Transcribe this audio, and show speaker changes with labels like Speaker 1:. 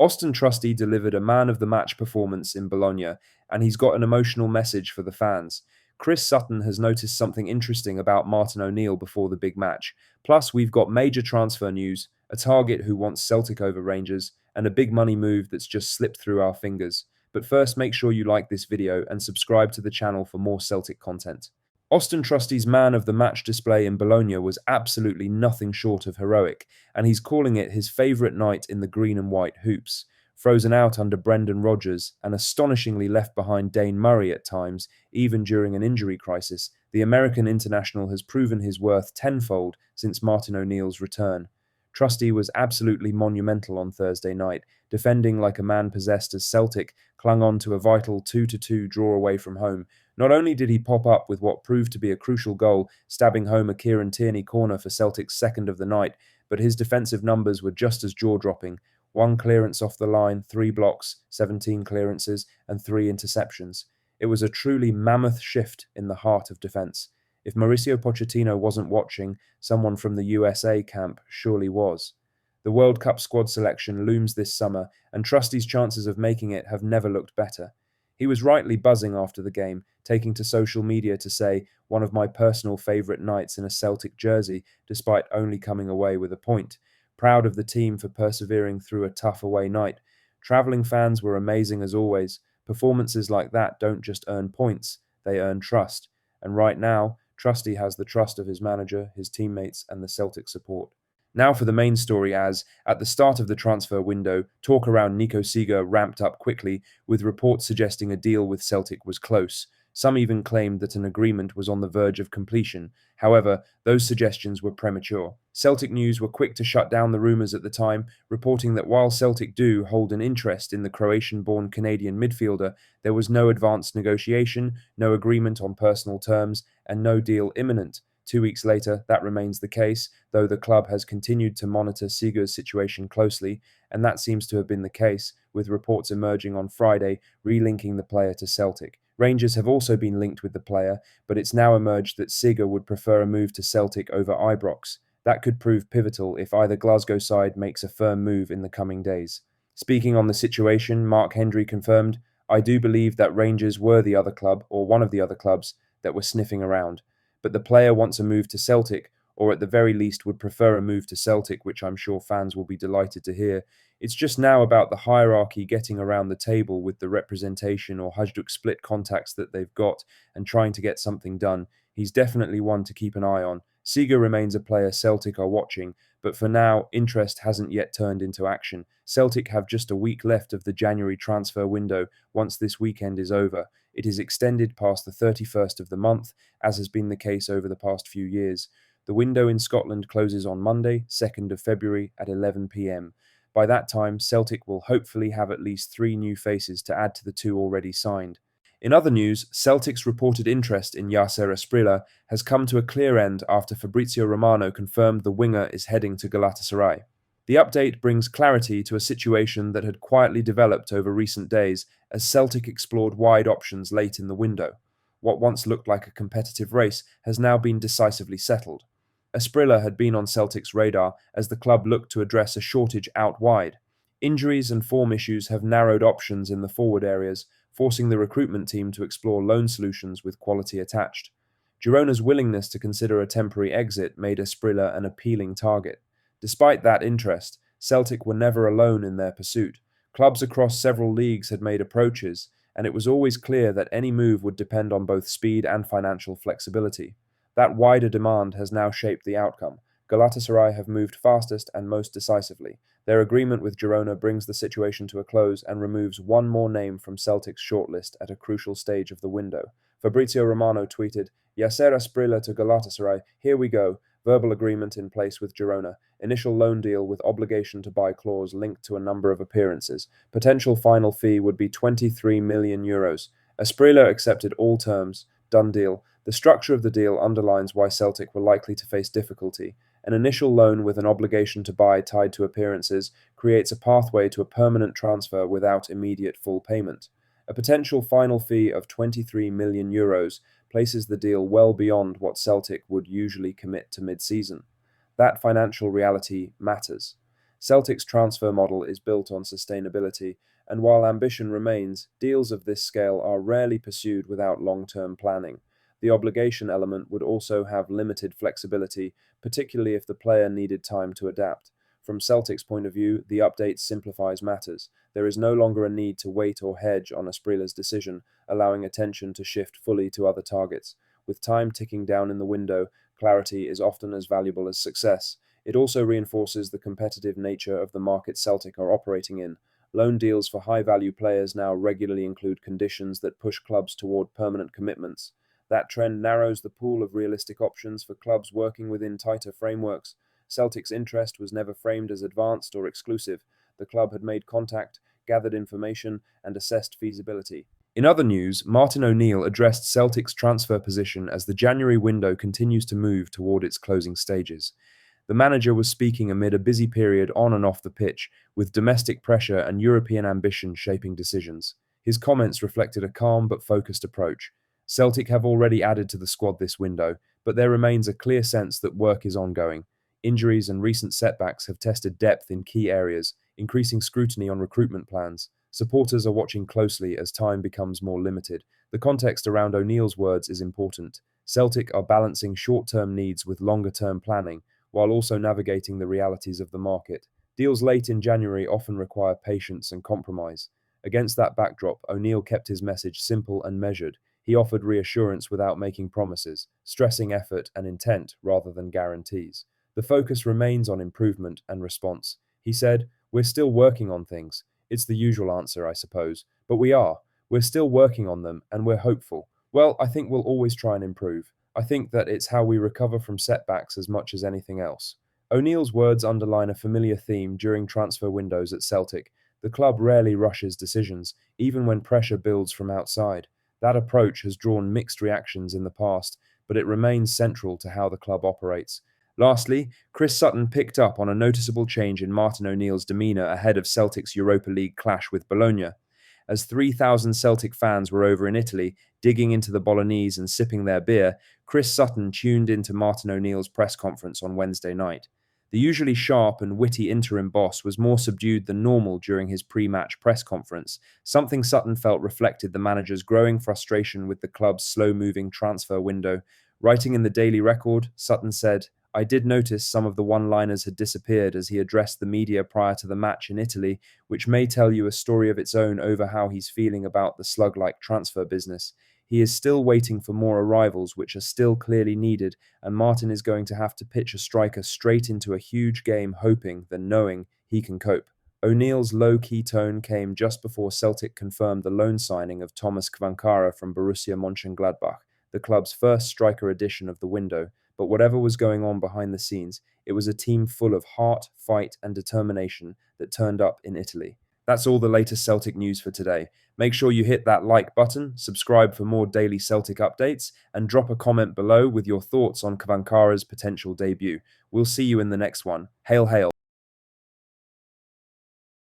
Speaker 1: Austin Trusty delivered a man-of-the-match performance in Bologna, and he's got an emotional message for the fans. Chris Sutton has noticed something interesting about Martin O'Neill before the big match. Plus, we've got major transfer news, a target who wants Celtic over Rangers, and a big money move that's just slipped through our fingers. But first, make sure you like this video and subscribe to the channel for more Celtic content. Austin Trusty's man of the match display in Bologna was absolutely nothing short of heroic, and he's calling it his favourite night in the green and white hoops. Frozen out under Brendan Rodgers and astonishingly left behind Dane Murray at times, even during an injury crisis, the American international has proven his worth tenfold since Martin O'Neill's return. Trusty was absolutely monumental on Thursday night, defending like a man possessed as Celtic clung on to a vital 2-2 draw away from home. Not only did he pop up with what proved to be a crucial goal, stabbing home a Kieran Tierney corner for Celtic's second of the night, but his defensive numbers were just as jaw-dropping. 1 clearance off the line, 3 blocks, 17 clearances, and 3 interceptions. It was a truly mammoth shift in the heart of defence. If Mauricio Pochettino wasn't watching, someone from the USA camp surely was. The World Cup squad selection looms this summer, and Trusty's chances of making it have never looked better. He was rightly buzzing after the game, taking to social media to say, "One of my personal favourite nights in a Celtic jersey, despite only coming away with a point. Proud of the team for persevering through a tough away night. Travelling fans were amazing as always. Performances like that don't just earn points, they earn trust. And right now, Trusty has the trust of his manager, his teammates, and the Celtic support." Now for the main story, as, at the start of the transfer window, talk around Nico Seeger ramped up quickly, with reports suggesting a deal with Celtic was close. Some even claimed that an agreement was on the verge of completion. However, those suggestions were premature. Celtic News were quick to shut down the rumours at the time, reporting that while Celtic do hold an interest in the Croatian-born Canadian midfielder, there was no advanced negotiation, no agreement on personal terms, and no deal imminent. 2 weeks later, that remains the case, though the club has continued to monitor Seeger's situation closely, and that seems to have been the case, with reports emerging on Friday relinking the player to Celtic. Rangers have also been linked with the player, but it's now emerged that Seeger would prefer a move to Celtic over Ibrox. That could prove pivotal if either Glasgow side makes a firm move in the coming days. Speaking on the situation, Mark Hendry confirmed, "I do believe that Rangers were the other club, or one of the other clubs, that were sniffing around. But the player wants a move to Celtic, or at the very least would prefer a move to Celtic, which I'm sure fans will be delighted to hear. It's just now about the hierarchy getting around the table with the representation or Hajduk split contacts that they've got and trying to get something done. He's definitely one to keep an eye on. Seeger remains a player Celtic are watching, but for now, interest hasn't yet turned into action. Celtic have just a week left of the January transfer window once this weekend is over. It is extended past the 31st of the month, as has been the case over the past few years. The window in Scotland closes on Monday, 2nd of February at 11 p.m. By that time, Celtic will hopefully have at least 3 new faces to add to the 2 already signed. In other news, Celtic's reported interest in Yasser Asprilla has come to a clear end after Fabrizio Romano confirmed the winger is heading to Galatasaray. The update brings clarity to a situation that had quietly developed over recent days as Celtic explored wide options late in the window. What once looked like a competitive race has now been decisively settled. Asprilla had been on Celtic's radar as the club looked to address a shortage out wide. Injuries and form issues have narrowed options in the forward areas, forcing the recruitment team to explore loan solutions with quality attached. Girona's willingness to consider a temporary exit made Asprilla an appealing target. Despite that interest, Celtic were never alone in their pursuit. Clubs across several leagues had made approaches, and it was always clear that any move would depend on both speed and financial flexibility. That wider demand has now shaped the outcome. Galatasaray have moved fastest and most decisively. Their agreement with Girona brings the situation to a close and removes one more name from Celtic's shortlist at a crucial stage of the window. Fabrizio Romano tweeted, "Yasser Asprilla to Galatasaray, here we go. Verbal agreement in place with Girona. Initial loan deal with obligation to buy clause linked to a number of appearances. Potential final fee would be 23 million euros. Asprilla accepted all terms. Done deal. The structure of the deal underlines why Celtic were likely to face difficulty. An initial loan with an obligation to buy tied to appearances creates a pathway to a permanent transfer without immediate full payment. A potential final fee of 23 million euros places the deal well beyond what Celtic would usually commit to mid-season. That financial reality matters. Celtic's transfer model is built on sustainability, and while ambition remains, deals of this scale are rarely pursued without long-term planning. The obligation element would also have limited flexibility, particularly if the player needed time to adapt. From Celtic's point of view, the update simplifies matters. There is no longer a need to wait or hedge on Asprilla's decision, allowing attention to shift fully to other targets. With time ticking down in the window, clarity is often as valuable as success. It also reinforces the competitive nature of the market Celtic are operating in. Loan deals for high-value players now regularly include conditions that push clubs toward permanent commitments. That trend narrows the pool of realistic options for clubs working within tighter frameworks. Celtic's interest was never framed as advanced or exclusive. The club had made contact, gathered information, and assessed feasibility. In other news, Martin O'Neill addressed Celtic's transfer position as the January window continues to move toward its closing stages. The manager was speaking amid a busy period on and off the pitch, with domestic pressure and European ambition shaping decisions. His comments reflected a calm but focused approach. Celtic have already added to the squad this window, but there remains a clear sense that work is ongoing. Injuries and recent setbacks have tested depth in key areas, increasing scrutiny on recruitment plans. Supporters are watching closely as time becomes more limited. The context around O'Neill's words is important. Celtic are balancing short-term needs with longer-term planning, while also navigating the realities of the market. Deals late in January often require patience and compromise. Against that backdrop, O'Neill kept his message simple and measured. He offered reassurance without making promises, stressing effort and intent rather than guarantees. The focus remains on improvement and response. He said, "We're still working on things." It's the usual answer, I suppose, but we are. We're still working on them, and we're hopeful. Well, I think we'll always try and improve. I think that it's how we recover from setbacks as much as anything else. O'Neill's words underline a familiar theme during transfer windows at Celtic. The club rarely rushes decisions, even when pressure builds from outside. That approach has drawn mixed reactions in the past, but it remains central to how the club operates. Lastly, Chris Sutton picked up on a noticeable change in Martin O'Neill's demeanour ahead of Celtic's Europa League clash with Bologna. As 3,000 Celtic fans were over in Italy, digging into the Bolognese and sipping their beer, Chris Sutton tuned into Martin O'Neill's press conference on Wednesday night. The usually sharp and witty interim boss was more subdued than normal during his pre-match press conference, something Sutton felt reflected the manager's growing frustration with the club's slow-moving transfer window. Writing in the Daily Record, Sutton said, "I did notice some of the one-liners had disappeared as he addressed the media prior to the match in Italy, which may tell you a story of its own over how he's feeling about the slug-like transfer business. He is still waiting for more arrivals, which are still clearly needed, and Martin is going to have to pitch a striker straight into a huge game hoping than knowing he can cope." O'Neill's low-key tone came just before Celtic confirmed the loan signing of Thomas Kvankara from Borussia Mönchengladbach, the club's first striker addition of the window. But whatever was going on behind the scenes, it was a team full of heart, fight, and determination that turned up in Italy. That's all the latest Celtic news for today. Make sure you hit that like button, subscribe for more daily Celtic updates, and drop a comment below with your thoughts on Kvankara's potential debut. We'll see you in the next one. Hail, hail.